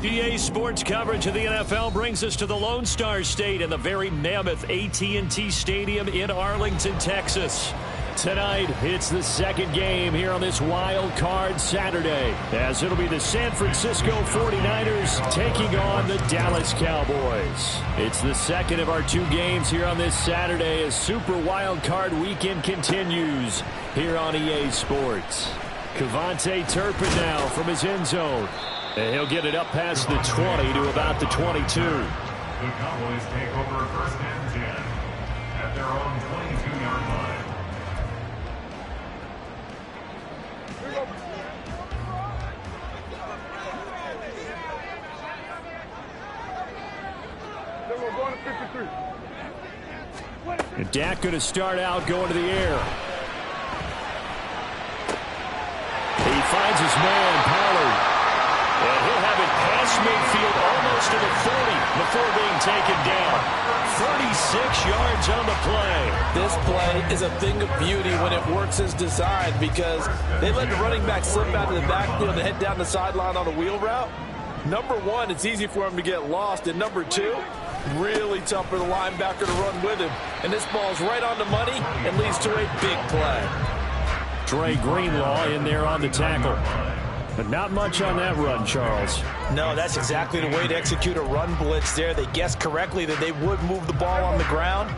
EA Sports coverage of the NFL brings us to the Lone Star State in the very mammoth AT&T Stadium in Arlington, Texas. Tonight, it's the second game here on this wild card Saturday, as it'll be the San Francisco 49ers taking on the Dallas Cowboys. It's the second of our two games here on this Saturday as Super Wild Card Weekend continues here on EA Sports. Cavante Turpin now from his end zone. And he'll get it up past the 20 to about the 22. The Cowboys take over first and 10 at their own 22-yard line. And Dak going to start out going to the air. He finds his man, Pollard. And he'll have it past midfield almost to the 40 before being taken down. 36 yards on the play. This play is a thing of beauty when it works as designed because they let the running back slip out of the backfield and head down the sideline on a wheel route. Number one, it's easy for him to get lost. And number two, really tough for the linebacker to run with him. And this ball's right on the money and leads to a big play. Dre Greenlaw in there on the tackle. But not much on that run, Charles. No, that's exactly the way to execute a run blitz there. They guessed correctly that they would move the ball on the ground,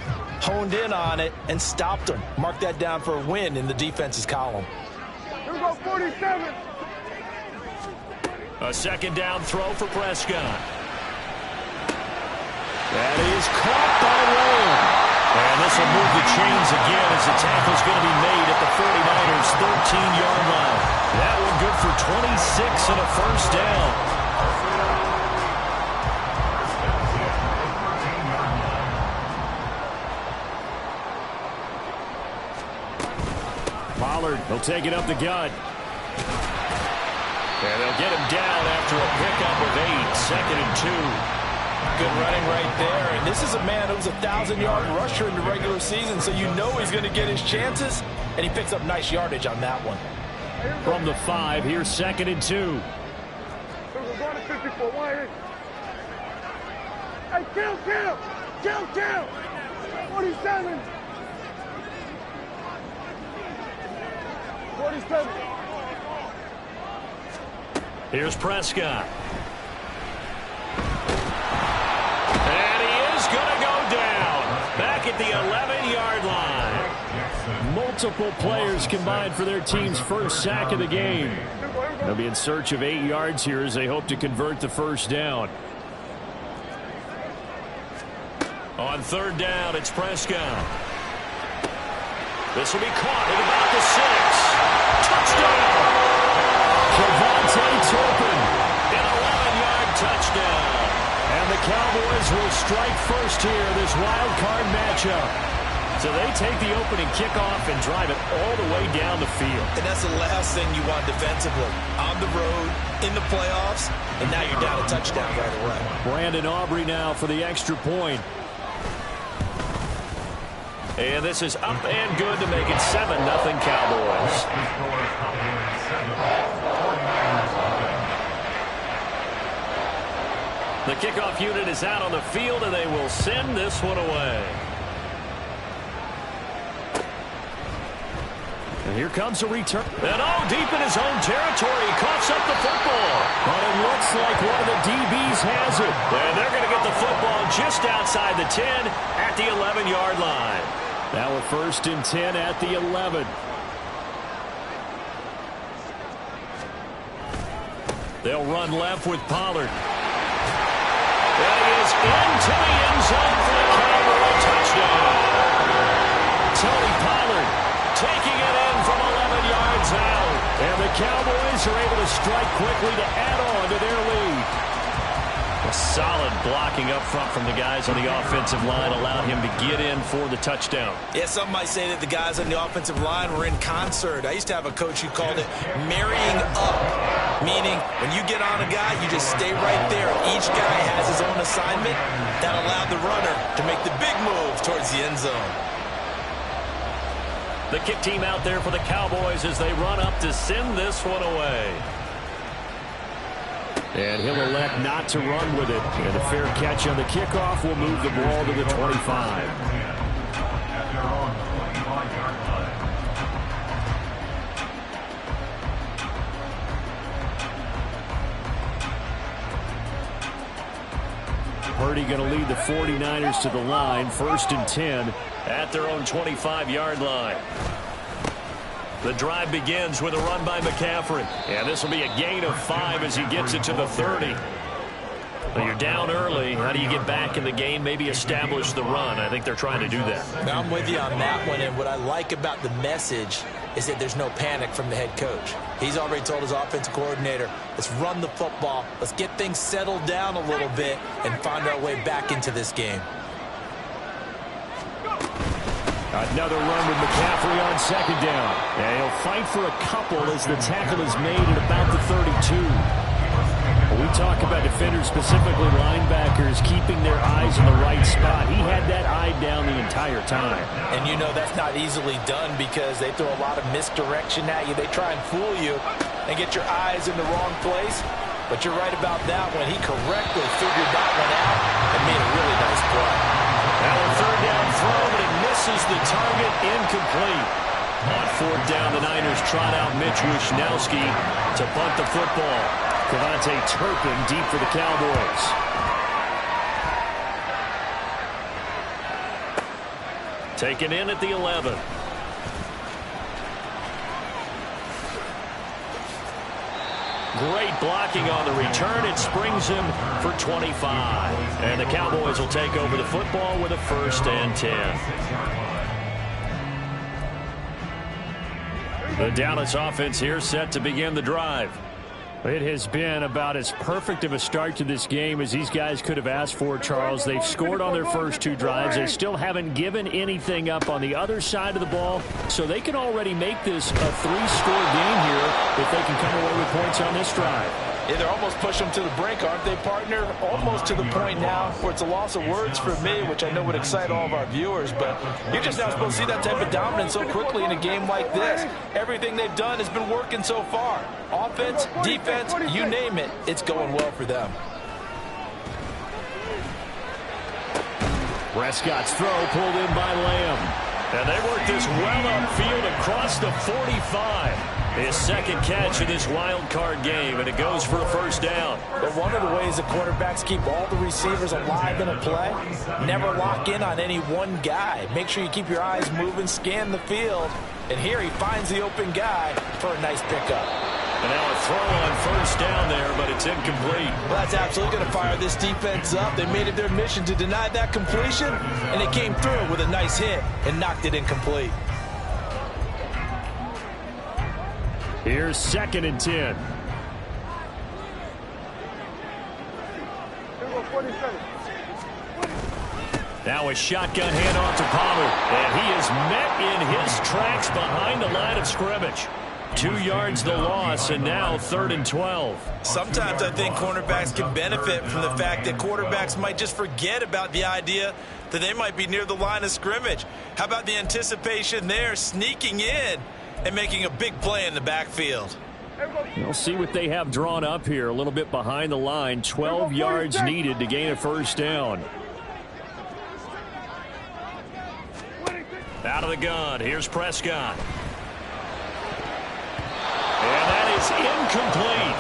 honed in on it, and stopped them. Mark that down for a win in the defense's column. Here we go, 47. A second down throw for Prescott. That is caught by Lamb. And this will move the chains again as the tackle's going to be made at the 49ers' 13-yard line. That one good for 26 and a first down. Pollard will take it up the gut. And they'll get him down after a pickup of 8, second and 2. Good running right there. And this is a man who's a 1,000-yard rusher in the regular season, so you know he's going to get his chances, and he picks up nice yardage on that one. From the 5, here's second and 2. We're going to 54. Hey, kill! 47. 47. Here's Prescott. And he is going to go down back at the 11-yard line. Multiple players combined for their team's first sack of the game. They'll be in search of 8 yards here as they hope to convert the first down. On third down, it's Prescott. This will be caught at about the 6. Touchdown! Cavante Turpin, an 11-yard touchdown. And the Cowboys will strike first here, this wild card matchup. So they take the opening kickoff and drive it all the way down the field. And that's the last thing you want defensively. On the road, in the playoffs, and now you're down a touchdown right away. Brandon Aubrey now for the extra point. And this is up and good to make it 7-0 Cowboys. The kickoff unit is out on the field, and they will send this one away. And here comes a return. And deep in his own territory, he coughs up the football. But it looks like one of the DBs has it. And they're going to get the football just outside the 10 at the 11-yard line. Now a first and 10 at the 11. They'll run left with Pollard. And he is into the end zone for the Cowboy touchdown. Tony Pollard taking it in from 11 yards out. And the Cowboys are able to strike quickly to add on to their lead. A solid blocking up front from the guys on the offensive line allowed him to get in for the touchdown. Yeah, some might say that the guys on the offensive line were in concert. I used to have a coach who called it marrying up, meaning when you get on a guy, you just stay right there. Each guy has his own assignment. That allowed the runner to make the big move towards the end zone. The kick team out there for the Cowboys as they run up to send this one away. And he'll elect not to run with it. And a fair catch on the kickoff will move the ball to the 25. At their own 25-yard line. Purdy going to lead the 49ers to the line. 1st and 10 at their own 25-yard line. The drive begins with a run by McCaffrey. And this will be a gain of 5 as he gets it to the 30. Well, you're down early. How do you get back in the game? Maybe establish the run. I think they're trying to do that. Now, I'm with you on that one. And what I like about the message is that there's no panic from the head coach. He's already told his offensive coordinator, let's run the football. Let's get things settled down a little bit and find our way back into this game. Another run with McCaffrey on 2nd down. And he'll fight for a couple as the tackle is made at about the 32. When we talk about defenders, specifically linebackers, keeping their eyes in the right spot. He had that eye down the entire time. And you know that's not easily done because they throw a lot of misdirection at you. They try and fool you and get your eyes in the wrong place. But you're right about that one. He correctly figured that one out and made a really nice play. Now a 3rd down throw, but he misses the target, incomplete. On 4th down, the Niners trot out Mitch Wishnowsky to punt the football. Devontae Turpin deep for the Cowboys. Taken in at the 11. Great blocking on the return. It springs him for 25. And the Cowboys will take over the football with a 1st and 10. The Dallas offense here set to begin the drive. It has been about as perfect of a start to this game as these guys could have asked for, Charles. They've scored on their first 2 drives. They still haven't given anything up on the other side of the ball, so they can already make this a 3-score game here if they can come away with points on this drive. Yeah, they're almost pushing them to the brink, aren't they, partner? Almost to the point now where it's a loss of words for me, which I know would excite all of our viewers, but you're just not supposed to see that type of dominance so quickly in a game like this. Everything they've done has been working so far. Offense, defense, you name it, it's going well for them. Prescott's throw pulled in by Lamb. And they work this well upfield across the 45. His 2nd catch in this wild card game, and it goes for a 1st down. But one of the ways the quarterbacks keep all the receivers alive in a play, never lock in on any one guy. Make sure you keep your eyes moving, scan the field, and here he finds the open guy for a nice pickup. And now a throw on 1st down there, but it's incomplete. Well, that's absolutely going to fire this defense up. They made it their mission to deny that completion, and it came through with a nice hit and knocked it incomplete. Here's 2nd and 10. Now a shotgun handoff to Pollard, and he is met in his tracks behind the line of scrimmage. 2 yards the loss, and now 3rd and 12. Sometimes I think cornerbacks can benefit from the fact that quarterbacks might just forget about the idea that they might be near the line of scrimmage. How about the anticipation there, sneaking in and making a big play in the backfield? We'll see what they have drawn up here. A little bit behind the line. 12 yards needed to gain a 1st down. Out of the gun. Here's Prescott. And that is incomplete.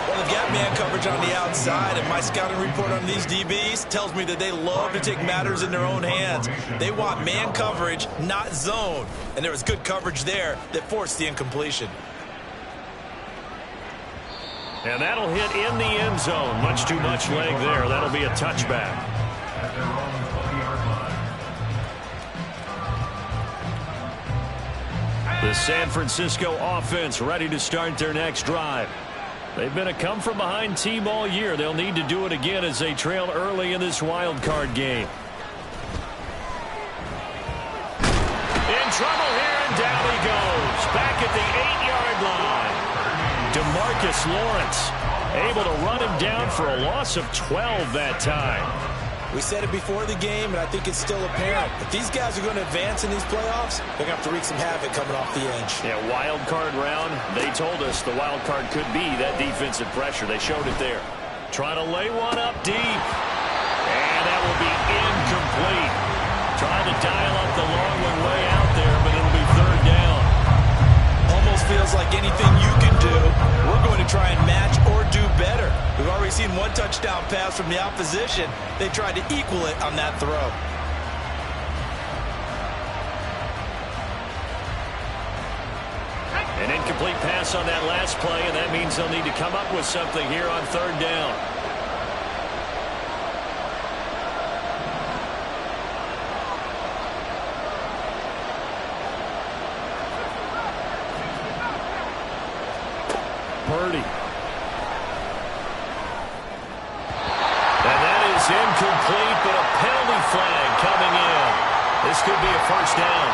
Well, they've got man coverage on the outside, and my scouting report on these DBs tells me that they love to take matters in their own hands. They want man coverage, not zone. And there was good coverage there that forced the incompletion. And that'll hit in the end zone. Much too much leg there. That'll be a touchback. At their own 20-yard line. The San Francisco offense ready to start their next drive. They've been a come-from-behind team all year. They'll need to do it again as they trail early in this wild card game. In trouble here, and down he goes. Back at the 8-yard line. DeMarcus Lawrence able to run him down for a loss of 12 that time. We said it before the game, and I think it's still apparent. If these guys are going to advance in these playoffs, they're going to have to wreak some havoc coming off the edge. Yeah, wild card round. They told us the wild card could be that defensive pressure. They showed it there. Trying to lay one up deep. And that will be incomplete. Trying to dial up the long one way out there, but it'll be third down. Almost feels like anything you can do, we're going to try and match or do better. We've already seen one touchdown pass from the opposition. They tried to equal it on that throw. An incomplete pass on that last play, and that means they'll need to come up with something here on third down. Purdy. And that is incomplete, but a penalty flag coming in. This could be a first down.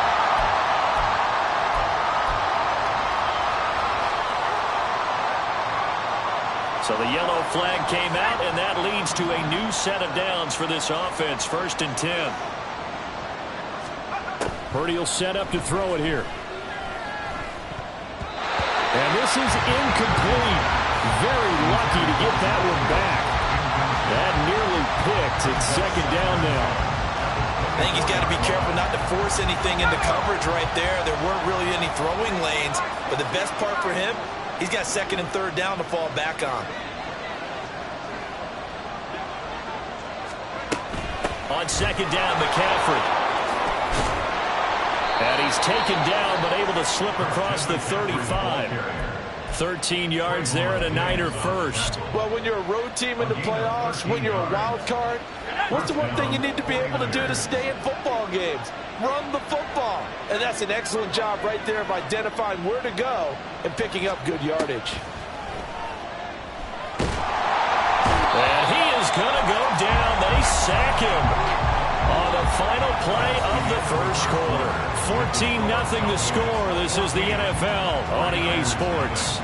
So the yellow flag came out, and that leads to a new set of downs for this offense. 1st and 10. Purdy will set up to throw it here. And this is incomplete. Very lucky to get that one back. That nearly picked. It's 2nd down now. I think he's got to be careful not to force anything into coverage right there. There weren't really any throwing lanes. But the best part for him, he's got 2nd and 3rd down to fall back on. On 2nd down, McCaffrey. And he's taken down, but able to slip across the 35. 13 yards there and a Niner first. Well, when you're a road team in the playoffs, when you're a wild card, what's the one thing you need to be able to do to stay in football games? Run the football. And that's an excellent job right there of identifying where to go and picking up good yardage. And he is going to go down. They sack him on the final play of the first quarter. 14-0 the score. This is the NFL on EA Sports.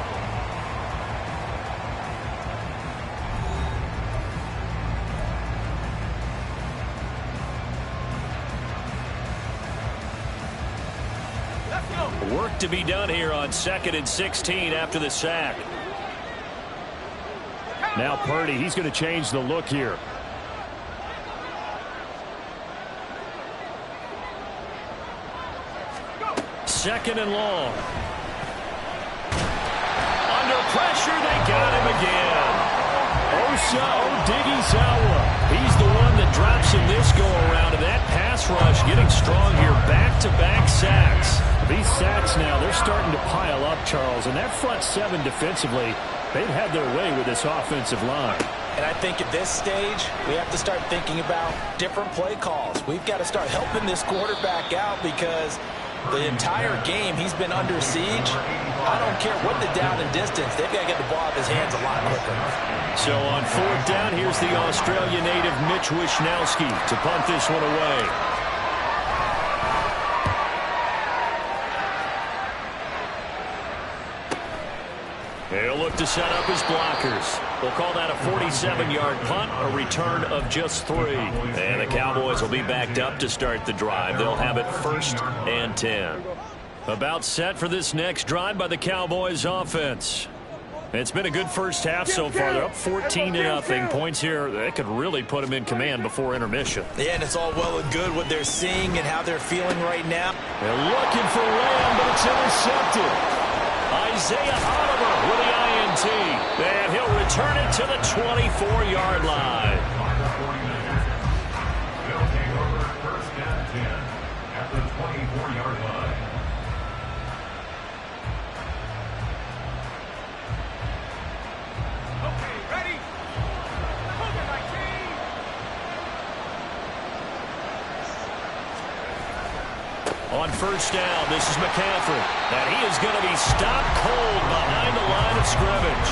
Work to be done here on 2nd and 16 after the sack. Now Purdy, he's going to change the look here. Second and long. Under pressure, they got him again. Osa Odighizuwa. He's the one that drops him this go-around. And that pass rush getting strong here. Back-to-back sacks. These sacks now, they're starting to pile up, Charles. And that front 7 defensively, they've had their way with this offensive line. And I think at this stage, we have to start thinking about different play calls. We've got to start helping this quarterback out because the entire game he's been under siege. I don't care what the down and distance. They've got to get the ball out of his hands a lot quicker. So on 4th down, here's the Australia native Mitch Wishnowsky to punt this one away. He'll look to set up his blockers. We'll call that a 47-yard punt, a return of just 3. And the Cowboys will be backed up to start the drive. They'll have it 1st and 10. About set for this next drive by the Cowboys offense. It's been a good first half so far. They're up 14-0. Points here, that could really put them in command before intermission. Yeah, and it's all well and good what they're seeing and how they're feeling right now. They're looking for Lamb, but it's intercepted. Isaiah Oliver with the INT. And he'll return it to the 24-yard line. They'll take over 1st and 10 at the 24-yard line. Okay, ready? Move it, my team! On 1st down, this is McCaffrey. And he is going to be stopped cold behind the line of scrimmage.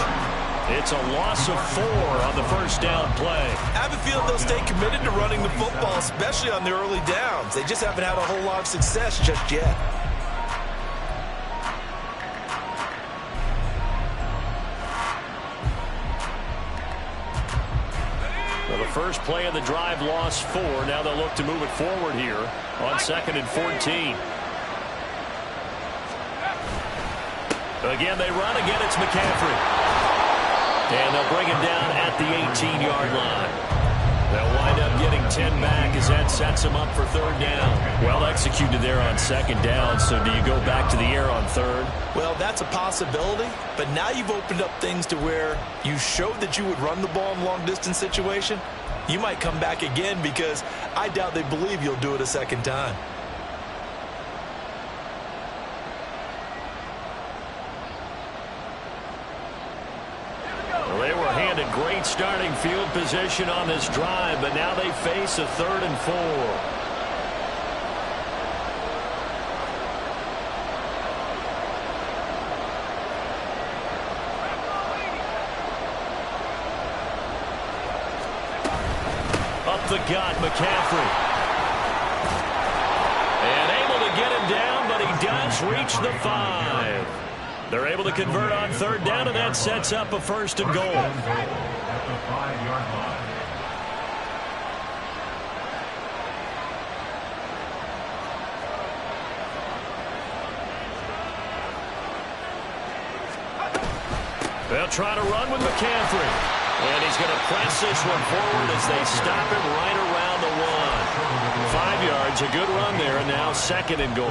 It's a loss of 4 on the 1st down play. I have a feeling they'll stay committed to running the football, especially on the early downs. They just haven't had a whole lot of success just yet. Well, the first play of the drive lost 4. Now they'll look to move it forward here on 2nd and 14. Again, they run. Again, it's McCaffrey. And they'll bring him down at the 18-yard line. They'll wind up getting 10 back as that sets them up for 3rd down. Well executed there on 2nd down. So do you go back to the air on 3rd? Well, that's a possibility. But now you've opened up things to where you showed that you would run the ball in long-distance situation. You might come back again because I doubt they believe you'll do it a 2nd time. They were handed great starting field position on this drive, but now they face a 3rd and 4. Up the gut, McCaffrey. And able to get him down, but he does reach the 5. They're able to convert on 3rd down, and that sets up a 1st and goal. At the 5-yard line. They'll try to run with McCaffrey. And he's going to press this one forward as they stop him right around the 1. 5 yards, a good run there, and now 2nd and goal.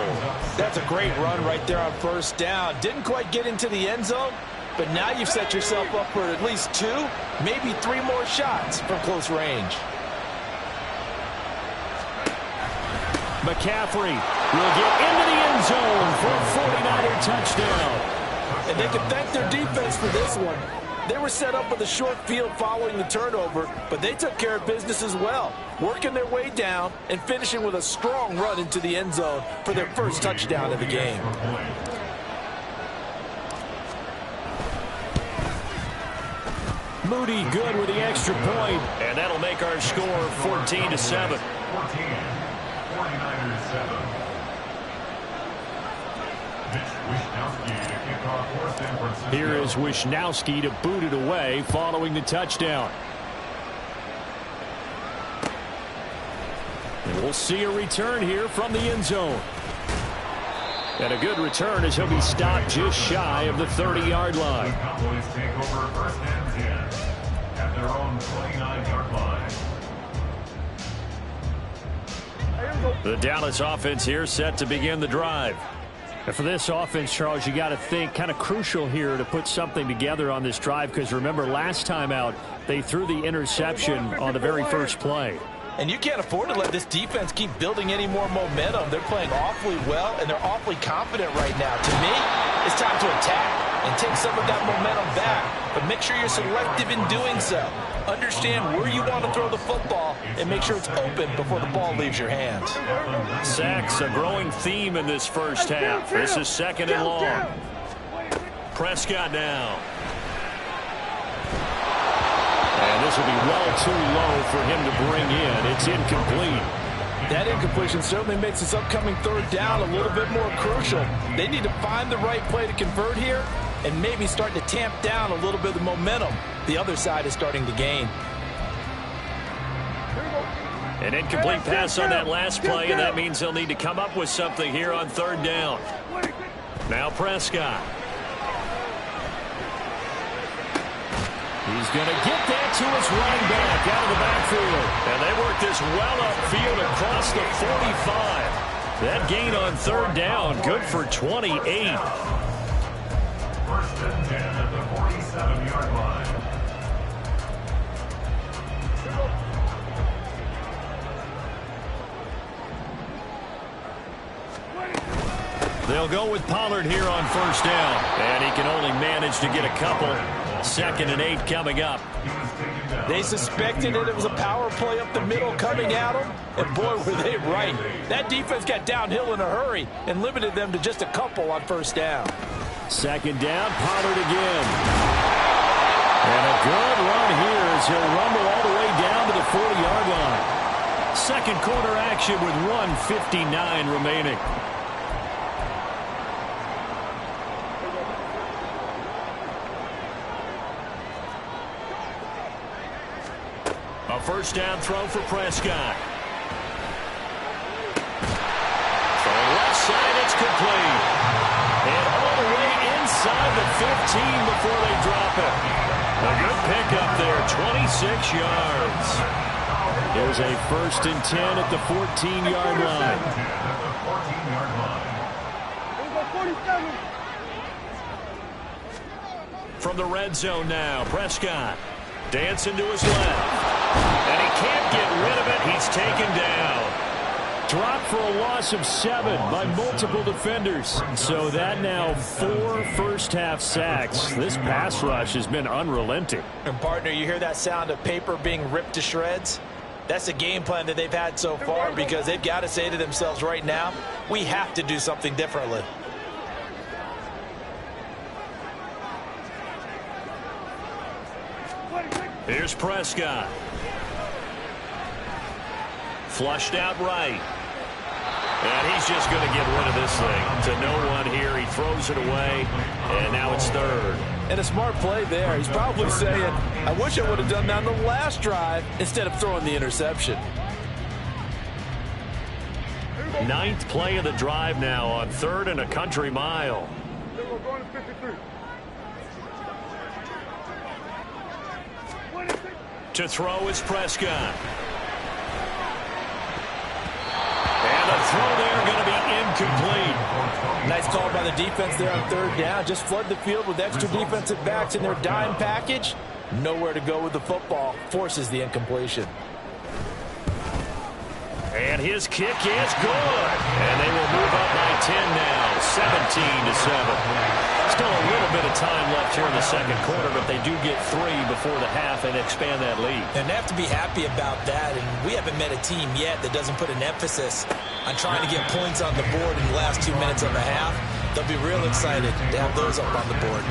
That's a great run right there on 1st down. Didn't quite get into the end zone, but now you've set yourself up for at least 2, maybe 3 more shots from close range. McCaffrey will get into the end zone for a 49er touchdown. And they can thank their defense for this one. They were set up with a short field following the turnover, but they took care of business as well, working their way down and finishing with a strong run into the end zone for their first touchdown of the game. Moody good with the extra point, and that'll make our score 14-7. 49ers 7. Here is Wishnowski to boot it away following the touchdown. And we'll see a return here from the end zone. And a good return as he'll be stopped just shy of the 30-yard line. The Cowboys take over 1st and 10 at their own 29-yard line. The Dallas offense here set to begin the drive. And for this offense, Charles, you got to think kind of crucial here to put something together on this drive, because remember last time out they threw the interception on the very first play. And you can't afford to let this defense keep building any more momentum. They're playing awfully well, and they're awfully confident right now. To me, it's time to attack and take some of that momentum back. But make sure you're selective in doing so. Understand where you want to throw the football and make sure it's open before the ball leaves your hands. Sacks, a growing theme in this first half. This is 2nd and long. Prescott now. And this will be well too low for him to bring in. It's incomplete. That incompletion certainly makes this upcoming 3rd down a little bit more crucial. They need to find the right play to convert here and maybe start to tamp down a little bit of the momentum the other side is starting to gain. An incomplete pass on that last play, and that means they'll need to come up with something here on 3rd down. Now Prescott. He's going to get that to his running back out of the backfield. And they work this well upfield across the 45. That gain on 3rd down, good for 28. 1st and 10 at the 47-yard line. They'll go with Pollard here on 1st down. And he can only manage to get a couple. 2nd and 8 coming up. They suspected that it was a power play up the middle coming at them, and boy, were they right. That defense got downhill in a hurry and limited them to just a couple on 1st down. 2nd down, Pollard again. And a good run here as he'll rumble all the way down to the 40-yard line. 2nd quarter action with 1:59 remaining. A first down throw for Prescott. From left side, it's complete. And all the way inside the 15 before they drop it. A good pickup there, 26 yards. Here's a 1st and 10 at the 14-yard line. From the red zone now, Prescott dancing to his left. And he can't get rid of it. He's taken down. Dropped for a loss of 7 by multiple defenders. So that now 4 first-half sacks. This pass rush has been unrelenting. And partner, you hear that sound of paper being ripped to shreds? That's the game plan that they've had so far, because they've got to say to themselves right now, we have to do something differently. Here's Prescott. Flushed out right. And he's just going to get rid of this thing. To no one here. He throws it away. And now it's 3rd. And a smart play there. He's probably saying, I wish I would have done that on the last drive instead of throwing the interception. 9th play of the drive now on 3rd and a country mile. To throw is Prescott. And the throw there going to be incomplete. Nice call by the defense there on 3rd down. Just flood the field with extra defensive backs in their dime package. Nowhere to go with the football. Forces the incompletion. And his kick is good. And they will move up by 10 now, 17-7. Still a little bit of time left here in the second quarter, but they do get 3 before the half and expand that lead. And they have to be happy about that. And we haven't met a team yet that doesn't put an emphasis on trying to get points on the board in the last 2 minutes of the half. They'll be real excited to have those up on the board.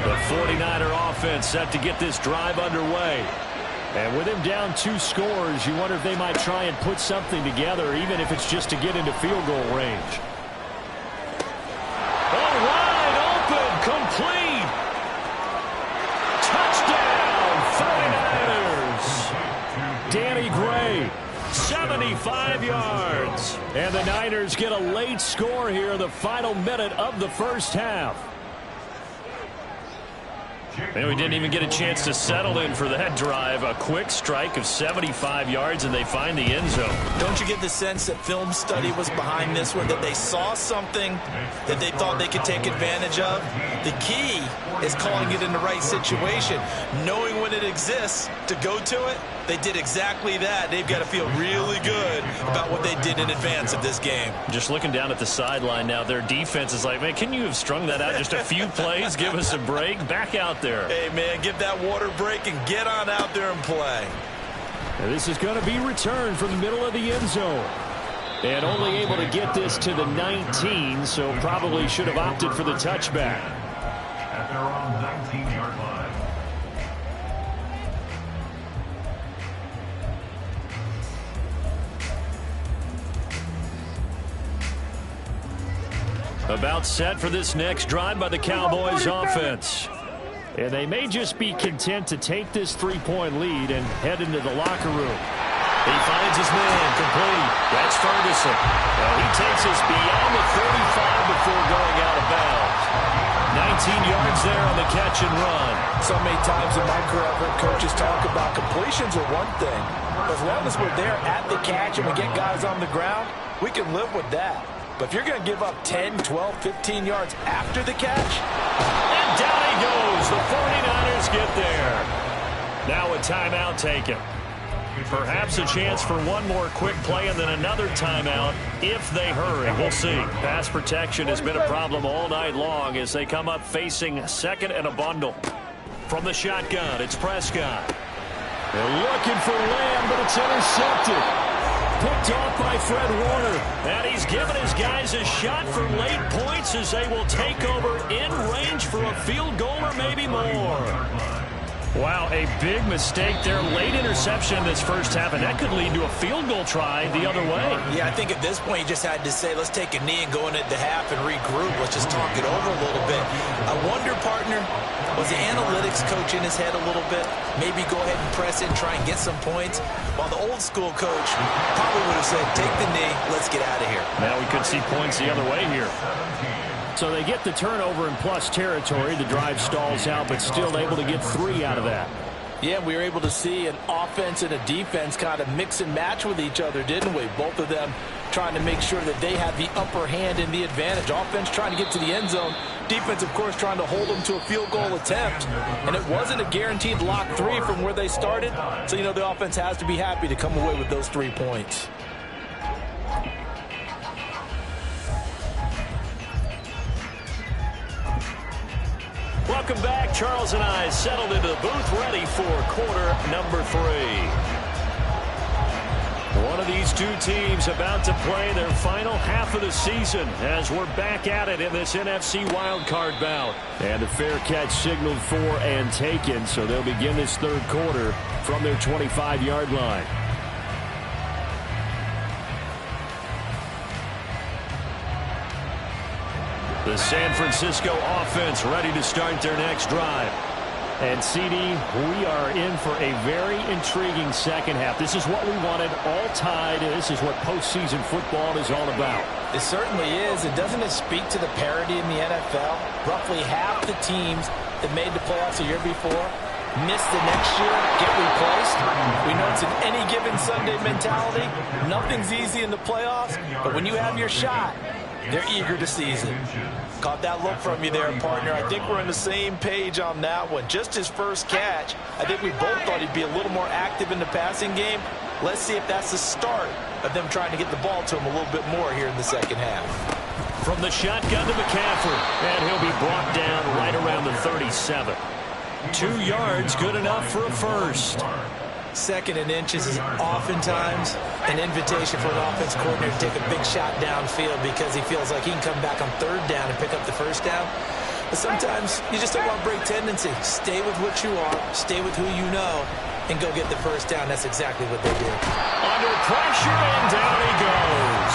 The 49er offense set to get this drive underway. And with him down 2 scores, you wonder if they might try and put something together, even if it's just to get into field goal range. Oh, wide open, complete. Touchdown, 49ers. Danny Gray, 75 yards. And the Niners get a late score here in the final minute of the first half. And we didn't even get a chance to settle in for that drive. A quick strike of 75 yards, and they find the end zone. Don't you get the sense that film study was behind this one, that they saw something that they thought they could take advantage of? The key is calling it in the right situation, knowing when it exists to go to it. They did exactly that. They've got to feel really good about what they did in advance of this game. Just looking down at the sideline now, their defense is like, man, can you have strung that out just a few plays? Give us a break. Back out there. Hey, man, give that water break and get on out there and play. And this is going to be returned from the middle of the end zone. And only able to get this to the 19, so probably should have opted for the touchback. At their own 19-yard line. About set for this next drive by the Cowboys offense. And they may just be content to take this 3-point lead and head into the locker room. He finds his man complete. That's Ferguson. Well, he takes us beyond the 35 before going out of bounds. 19 yards there on the catch and run. So many times in my career I've heard coaches talk about completions are one thing. But as long as we're there at the catch and we get guys on the ground, we can live with that. But if you're going to give up 10, 12, 15 yards after the catch. And down he goes. The 49ers get there. Now a timeout taken. Perhaps a chance for one more quick play and then another timeout if they hurry. We'll see. Pass protection has been a problem all night long as they come up facing second and a bundle. From the shotgun, it's Prescott. They're looking for Lamb, but it's intercepted. Picked off by Fred Warner. And he's given his guys a shot for late points as they will take over in range for a field goal or maybe more. Wow, a big mistake there. Late interception in this first half, and that could lead to a field goal try the other way. Yeah, I think at this point you just had to say, let's take a knee and go into the half and regroup. Let's just talk it over a little bit. I wonder, partner, Was the analytics coach in his head a little bit? Maybe go ahead and press it and try and get some points? While the old school coach probably would have said, take the knee, let's get out of here. Now we could see points the other way here. So they get the turnover in plus territory. The drive stalls out, but still able to get 3 out of that. Yeah, we were able to see an offense and a defense kind of mix and match with each other, didn't we? Both of them trying to make sure that they had the upper hand and the advantage. Offense trying to get to the end zone. Defense, of course, trying to hold them to a field goal attempt. And it wasn't a guaranteed lock 3 from where they started. So, the offense has to be happy to come away with those 3 points. Welcome back. Charles and I settled into the booth, ready for quarter number 3. One of these two teams about to play their final half of the season as we're back at it in this NFC wildcard bout. And a fair catch signaled for and taken, so they'll begin this third quarter from their 25-yard line. The San Francisco offense ready to start their next drive. And, CD, we are in for a very intriguing second half. This is what we wanted, all tied. This is what postseason football is all about. It certainly is. And doesn't it speak to the parity in the NFL? Roughly half the teams that made the playoffs a year before miss the next year, get replaced. We know it's an any given Sunday mentality. Nothing's easy in the playoffs, but when you have your shot, they're eager to seize it. Caught that look from you there, partner. I think we're on the same page on that one. Just his first catch. I think we both thought he'd be a little more active in the passing game. Let's see if that's the start of them trying to get the ball to him a little bit more here in the second half. From the shotgun to McCaffrey, and he'll be brought down right around the 37. 2 yards, good enough for a first. Second and inches is oftentimes an invitation for an offense coordinator to take a big shot downfield because he feels like he can come back on third down and pick up the first down. But sometimes you just don't want to break tendency. Stay with what you are, stay with who you know, and go get the first down. That's exactly what they did. Under pressure, and down he goes.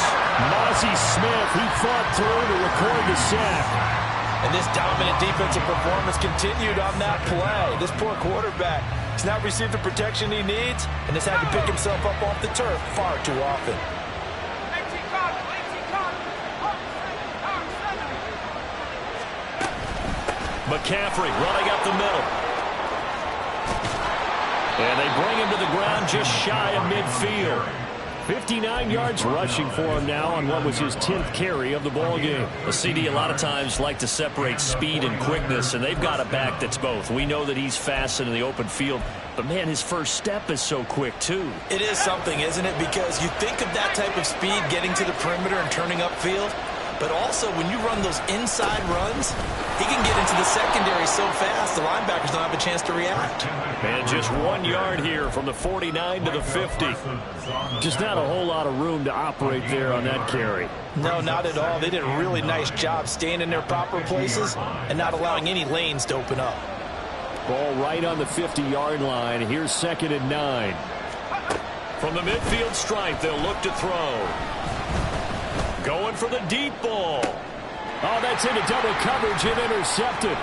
Mozzie Smith, he fought through to record the sack. And this dominant defensive performance continued on that play. This poor quarterback has not received the protection he needs and has had to pick himself up off the turf far too often. McCaffrey running up the middle. And they bring him to the ground just shy of midfield. 59 yards rushing for him now on what was his 10th carry of the ball game. The CD a lot of times like to separate speed and quickness, and they've got a back that's both. We know that he's fast in the open field, but man, his first step is so quick too. It is something, isn't it? Because you think of that type of speed getting to the perimeter and turning upfield, but also when you run those inside runs, he can get into the secondary so fast the linebackers don't have a chance to react. And just 1 yard here from the 49 to the 50. Just not a whole lot of room to operate there on that carry. No, not at all. They did a really nice job staying in their proper places and not allowing any lanes to open up. Ball right on the 50-yard line. Here's 2nd and 9. From the midfield stripe, they'll look to throw. Going for the deep ball. Oh, that's into double coverage and intercepted.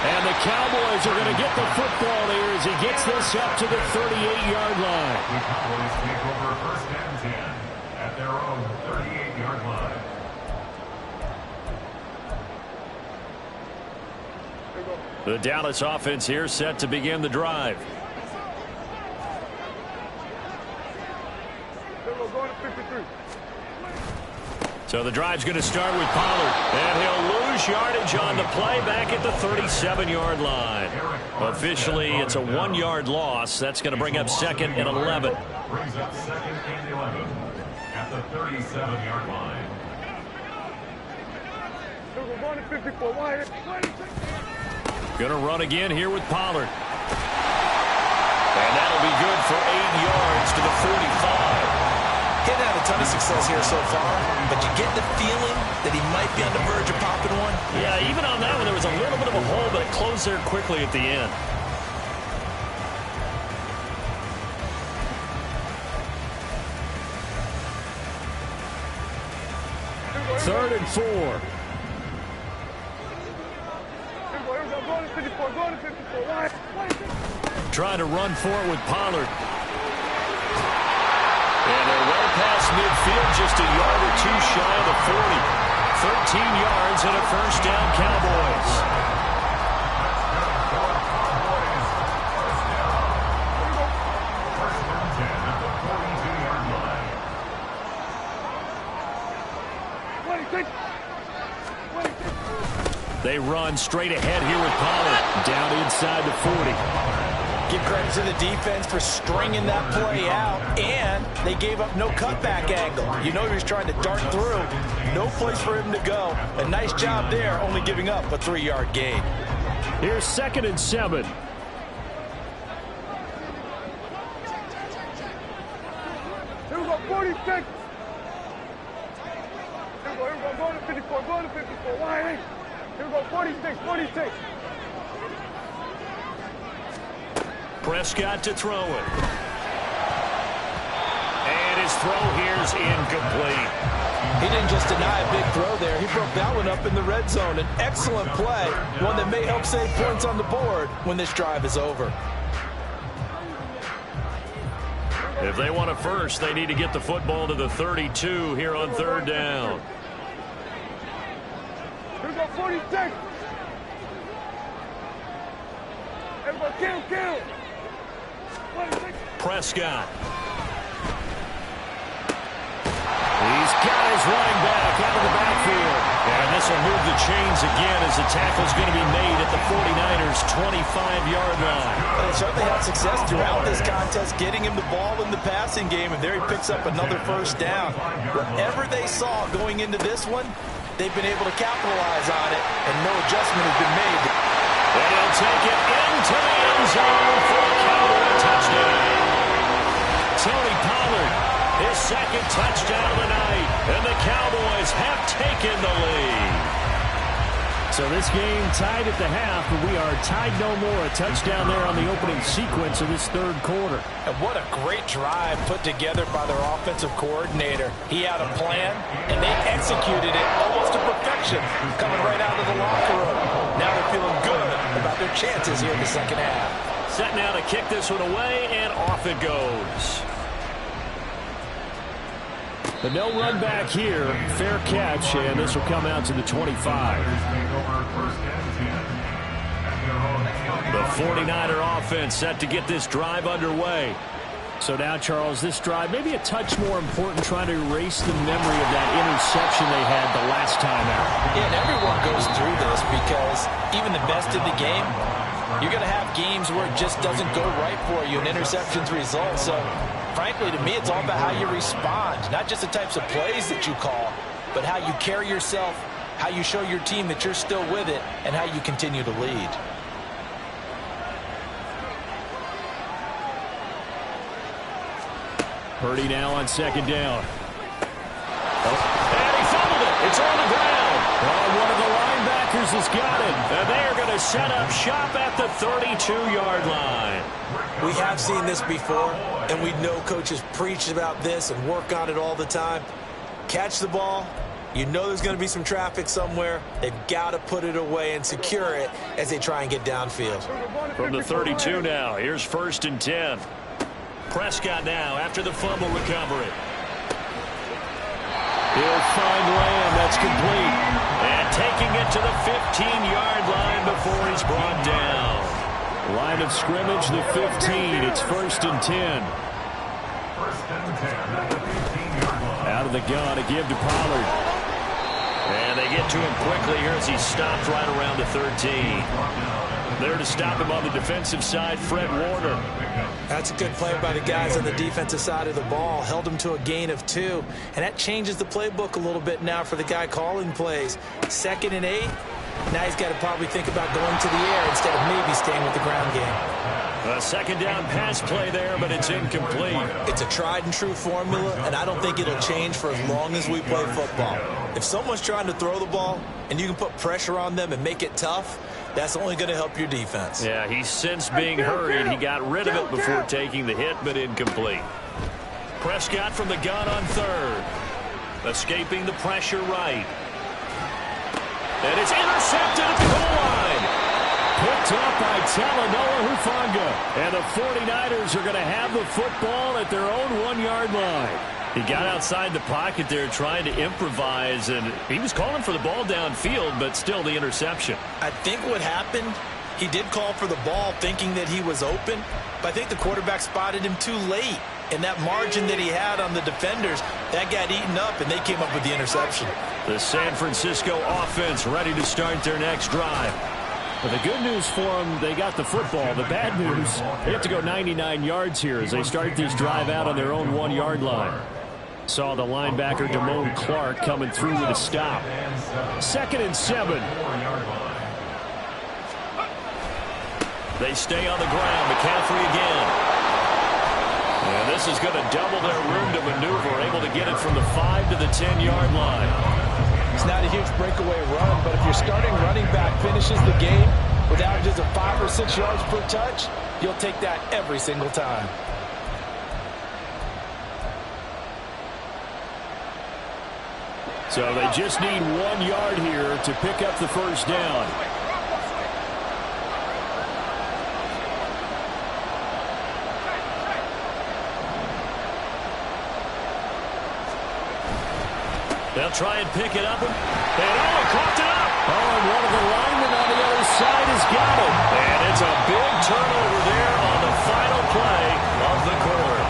And the Cowboys are going to get the football here as he gets this up to the 38-yard line. The Cowboys take over first and 10 at their own 38-yard line. The Dallas offense here set to begin the drive. So the drive's going to start with Pollard, and he'll lose yardage on the play back at the 37-yard line. Officially, it's a 1-yard loss. That's going to bring up 2nd and 11. Brings up 2nd and 11 at the 37-yard line. Going to run again here with Pollard. And that'll be good for 8 yards to the 45. He hasn't had a ton of success here so far, but you get the feeling that he might be on the verge of popping one. Yeah, even on that one, there was a little bit of a hole, but it closed there quickly at the end. Third and 4. Trying to run for it with Pollard. And they're well past midfield, just a yard or two shy of the 40. 13 yards and a first down, Cowboys. They run straight ahead here with Pollard. Down inside the 40. Give credit to the defense for stringing that play out, and they gave up no cutback angle. You know he was trying to dart through. No place for him to go. A nice job there, only giving up a 3-yard gain. Here's 2nd and 7. Here we go, 46. Here we go, go to 54, go to 54. Why? Here we go, 46, 46. Prescott to throw it. And his throw here's incomplete. He didn't just deny a big throw there. He broke that one up in the red zone. An excellent play, one that may help save points on the board when this drive is over. If they want a first, they need to get the football to the 32 here on 3rd down. Here we go, 46. Everybody kill. 46. Prescott. He's got his running back out of the backfield. And this will move the chains again as the tackle's going to be made at the 49ers' 25-yard line. They certainly had success throughout this contest, getting him the ball in the passing game, and there he picks up another first down. Whatever they saw going into this one, they've been able to capitalize on it, and no adjustment has been made. And he'll take it into the end zone for a Cowboy touchdown. Tony Pollard, his 2nd touchdown of the night, and the Cowboys have taken the lead. So this game tied at the half, but we are tied no more. A touchdown there on the opening sequence of this 3rd quarter. And what a great drive put together by their offensive coordinator. He had a plan, and they executed it almost to perfection, coming right out of the locker room. Now they're feeling good about their chances here in the 2nd half. Set now to kick this one away, and off it goes. But no run back here. Fair catch, and this will come out to the 25. The 49er offense set to get this drive underway. So now, Charles, this drive maybe a touch more important, trying to erase the memory of that interception they had the last time out. Yeah, and everyone goes through this because even the best in the game, you're going to have games where it just doesn't go right for you and interceptions result. So, frankly, to me, it's all about how you respond, not just the types of plays that you call, but how you carry yourself, how you show your team that you're still with it, and how you continue to lead. Purdy now on 2nd down. And he fumbled it. It's on the ground. Oh, one of the linebackers has got it. And they are going to set up shop at the 32-yard line. We have seen this before, and we know coaches preach about this and work on it all the time. Catch the ball. You know there's going to be some traffic somewhere. They've got to put it away and secure it as they try and get downfield. From the 32 now, here's 1st and 10. Prescott now after the fumble recovery. He'll find Lamb. That's complete. And taking it to the 15-yard line before he's brought down. Line of scrimmage, the 15. It's 1st and 10. Out of the gun, a give to Pollard. And they get to him quickly here as he stopped right around the 13. There to stop him on the defensive side, Fred Warner. That's a good play by the guys on the defensive side of the ball. Held him to a gain of 2. And that changes the playbook a little bit now for the guy calling plays. 2nd and 8. Now he's got to probably think about going to the air instead of maybe staying with the ground game. A 2nd down pass play there, but it's incomplete. It's a tried and true formula, and I don't think it'll change for as long as we play football. If someone's trying to throw the ball and you can put pressure on them and make it tough, that's only going to help your defense. Yeah, he's since being hurried. He got rid of it before taking the hit, but incomplete. Prescott from the gun on 3rd. Escaping the pressure right. And it's intercepted at the goal line. picked up by Talanoa Hufanga. And the 49ers are going to have the football at their own 1-yard line. He got outside the pocket there trying to improvise, and he was calling for the ball downfield, but still the interception. I think what happened, he did call for the ball thinking that he was open, but I think the quarterback spotted him too late. And that margin that he had on the defenders, that got eaten up, and they came up with the interception. The San Francisco offense ready to start their next drive. But the good news for them, they got the football. The bad news, they have to go 99 yards here as they start this drive out on their own 1-yard line. Saw the linebacker Damone Clark coming through with a stop. 2nd and 7. They stay on the ground. McCaffrey again. And this is going to double their room to maneuver, able to get it from the 5 to the 10-yard line. It's not a huge breakaway run, but if your starting running back finishes the game with averages of 5 or 6 yards per touch, you'll take that every single time. So they just need 1 yard here to pick up the first down. They'll try and pick it up. And caught it up. Oh, and one of the linemen on the other side has got it. And it's a big turnover there on the final play of the quarter.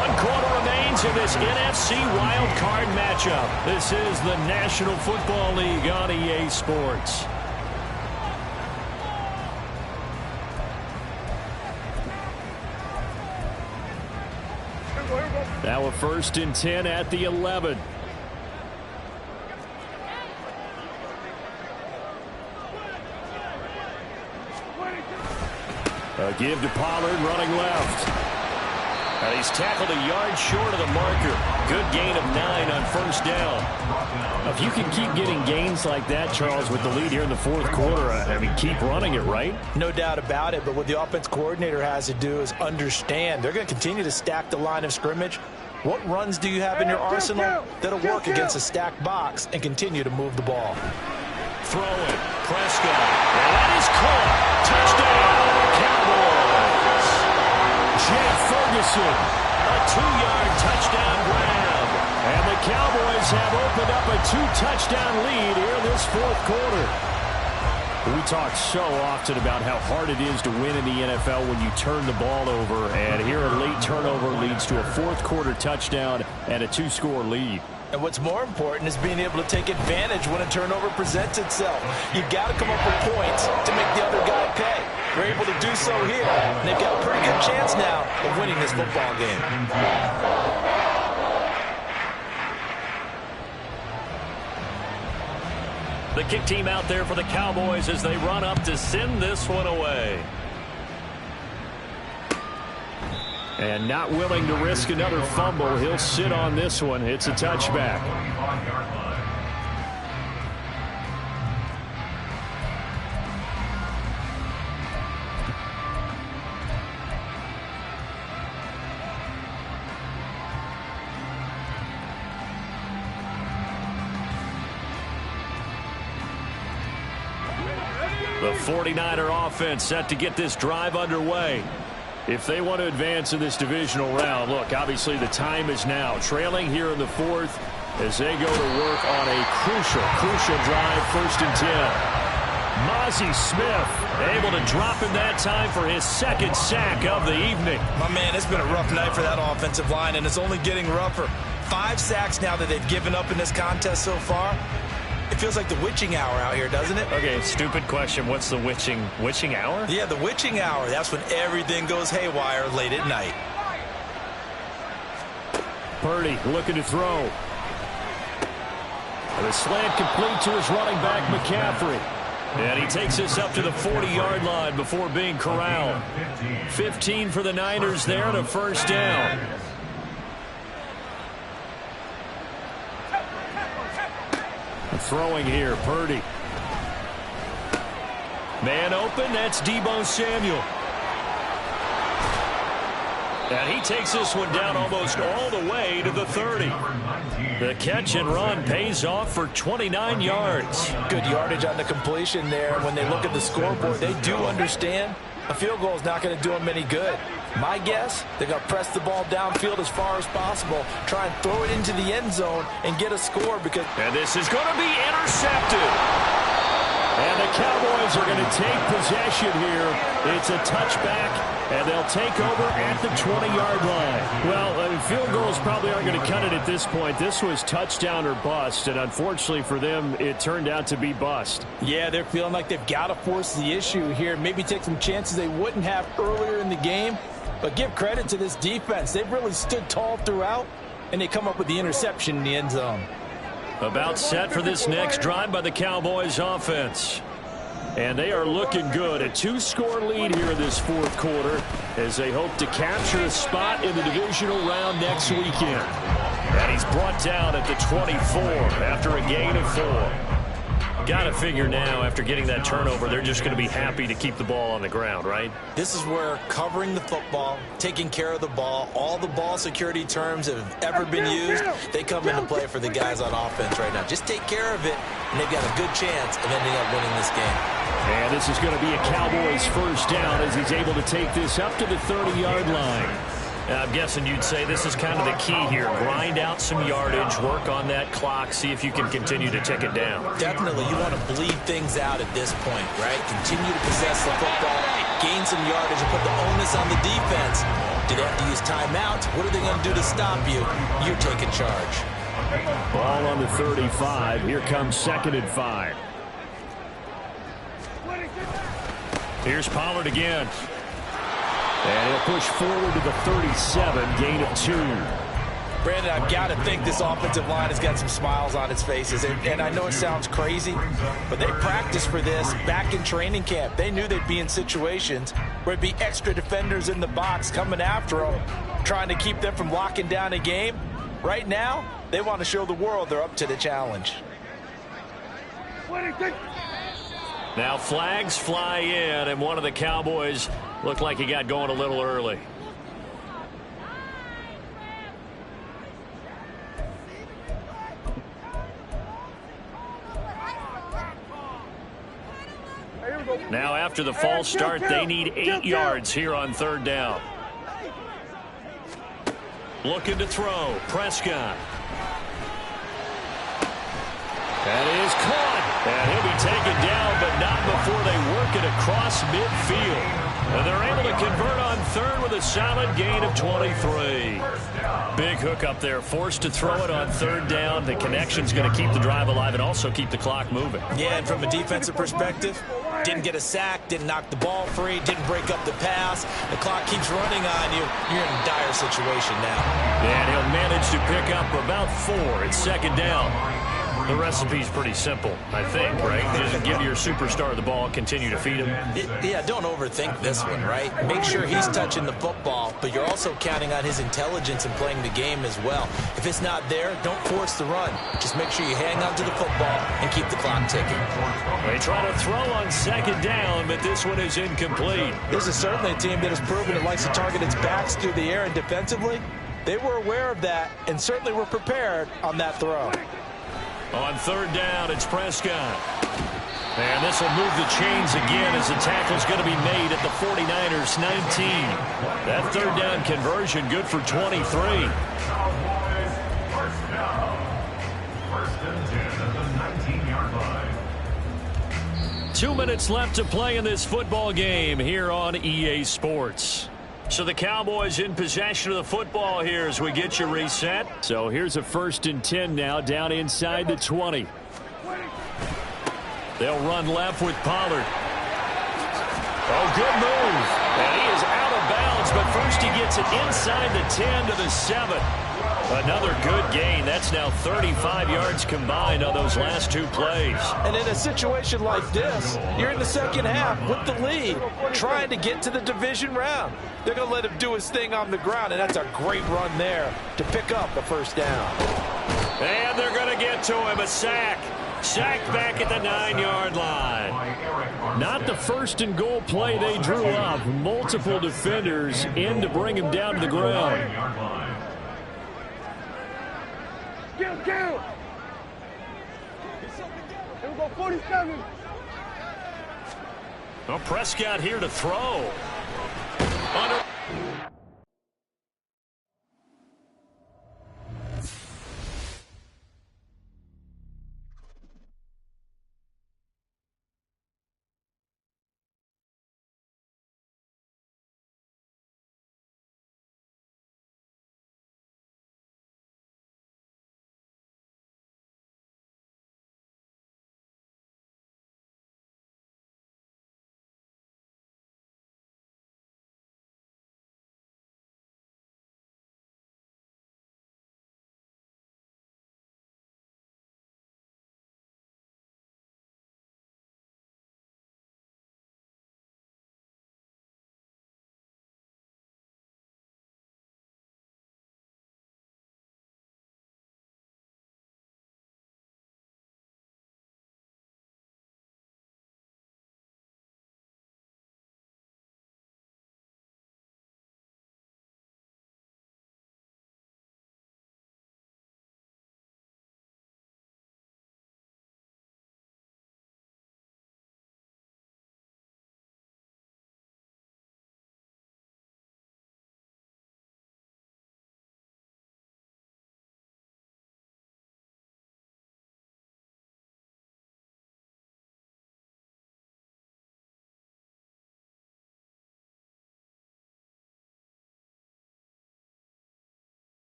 1 quarter remains in this NFC wild card matchup. This is the National Football League on EA Sports. Now a 1st and 10 at the 11. A give to Pollard running left. And he's tackled a yard short of the marker. Good gain of 9 on 1st down. If you can keep getting gains like that, Charles, with the lead here in the 4th quarter, I mean, keep running it, right? No doubt about it, but what the offense coordinator has to do is understand. They're going to continue to stack the line of scrimmage. What runs do you have in your arsenal that'll work against a stacked box and continue to move the ball? Throw it. Prescott. And that is caught. Touchdown, Cowboys. Jay Ferguson. A 2-yard touchdown grab. And the Cowboys have opened up a 2-touchdown lead here in this 4th quarter. We talk so often about how hard it is to win in the NFL when you turn the ball over. And here a late turnover leads to a 4th quarter touchdown and a 2-score lead. And what's more important is being able to take advantage when a turnover presents itself. You've got to come up with points to make the other guy pay. They're able to do so here, and they've got a pretty good chance now of winning this football game. The kick team out there for the Cowboys as they run up to send this one away. And not willing to risk another fumble, he'll sit on this one. It's a touchback. The 49er offense set to get this drive underway. If they want to advance in this divisional round, look, obviously the time is now. Trailing here in the 4th as they go to work on a crucial drive, 1st and 10. Mozzie Smith able to drop in that time for his 2nd sack of the evening. My man, it's been a rough night for that offensive line, and it's only getting rougher. 5 sacks now that they've given up in this contest so far. It feels like the witching hour out here, doesn't it? Okay, stupid question. What's the witching hour? Yeah, the witching hour. That's when everything goes haywire late at night. Purdy looking to throw. And a slant complete to his running back, McCaffrey. And he takes this up to the 40-yard line before being corralled. 15 for the Niners there and a 1st down. Throwing here, Purdy. Man open, that's Deebo Samuel. And he takes this one down almost all the way to the 30. The catch and run pays off for 29 yards. Good yardage on the completion there. When they look at the scoreboard, they do understand a field goal is not going to do them any good. My guess, they're going to press the ball downfield as far as possible, try and throw it into the end zone and get a score. And this is going to be intercepted. And the Cowboys are going to take possession here. It's a touchback, and they'll take over at the 20-yard line. Well, field goals probably aren't going to cut it at this point. This was touchdown or bust, and unfortunately for them, it turned out to be bust. Yeah, they're feeling like they've got to force the issue here, maybe take some chances they wouldn't have earlier in the game. But give credit to this defense. They've really stood tall throughout, and they come up with the interception in the end zone. About set for this next drive by the Cowboys offense. And they are looking good. A 2-score lead here in this fourth quarter as they hope to capture a spot in the divisional round next weekend. And he's brought down at the 24 after a gain of 4. Got to figure now, after getting that turnover, they're just going to be happy to keep the ball on the ground, right? This is where covering the football, taking care of the ball, all the ball security terms that have ever been used, they come into play for the guys on offense right now. Just take care of it, and they've got a good chance of ending up winning this game. And this is going to be a Cowboys first down as he's able to take this up to the 30-yard line. I'm guessing you'd say this is kind of the key here. Grind out some yardage, work on that clock, see if you can continue to tick it down. Definitely. You want to bleed things out at this point, right? Continue to possess the football, gain some yardage, and put the onus on the defense. Do they have to use timeouts? What are they going to do to stop you? You're taking charge. Ball on the 35. Here comes 2nd and 5. Here's Pollard again. And he'll push forward to the 37, gain of 2. Brandon, I've got to think this offensive line has got some smiles on its faces. And I know it sounds crazy, but they practiced for this back in training camp. They knew they'd be in situations where it'd be extra defenders in the box coming after them, trying to keep them from locking down a game. Right now, they want to show the world they're up to the challenge. Now flags fly in, and one of the Cowboys looked like he got going a little early. Now after the false start, they need 8 yards here on 3rd down. Looking to throw. Prescott. That is caught. And he'll be taken down, but not before they work it across midfield. And they're able to convert on 3rd with a solid gain of 23. Big hook up there, forced to throw it on 3rd down. The connection's going to keep the drive alive and also keep the clock moving. Yeah, and from a defensive perspective, didn't get a sack, didn't knock the ball free, didn't break up the pass. The clock keeps running on you. You're in a dire situation now. And he'll manage to pick up about 4. It's 2nd down. The recipe's pretty simple, I think, right? Just give your superstar the ball, continue to feed him. Yeah, don't overthink this one, right? Make sure he's touching the football, but you're also counting on his intelligence and playing the game as well. If it's not there, don't force the run. Just make sure you hang on to the football and keep the clock ticking. They try to throw on 2nd down, but this one is incomplete. This is certainly a team that has proven it likes to target its backs through the air, and defensively, they were aware of that and certainly were prepared on that throw. On 3rd down, it's Prescott. And this will move the chains again as the tackle's going to be made at the 49ers 19. That 3rd down conversion good for 23. First down. 1st and 10 at the 19-yard line. 2 minutes left to play in this football game here on EA Sports. So the Cowboys in possession of the football here as we get you reset. So here's a 1st and 10 now down inside the 20. They'll run left with Pollard. Oh, good move. And he is out of bounds, but first he gets it inside the 10 to the 7. Another good gain. That's now 35 yards combined on those last 2 plays. And in a situation like this, you're in the 2nd half with the lead, trying to get to the division round. They're going to let him do his thing on the ground, and that's a great run there to pick up the 1st down. And they're going to get to him, a sack. Sacked back at the 9-yard line. Not the first and goal play they drew up. Multiple defenders in to bring him down to the ground. Kill. Here we go, 47. Well, Prescott here to throw. Under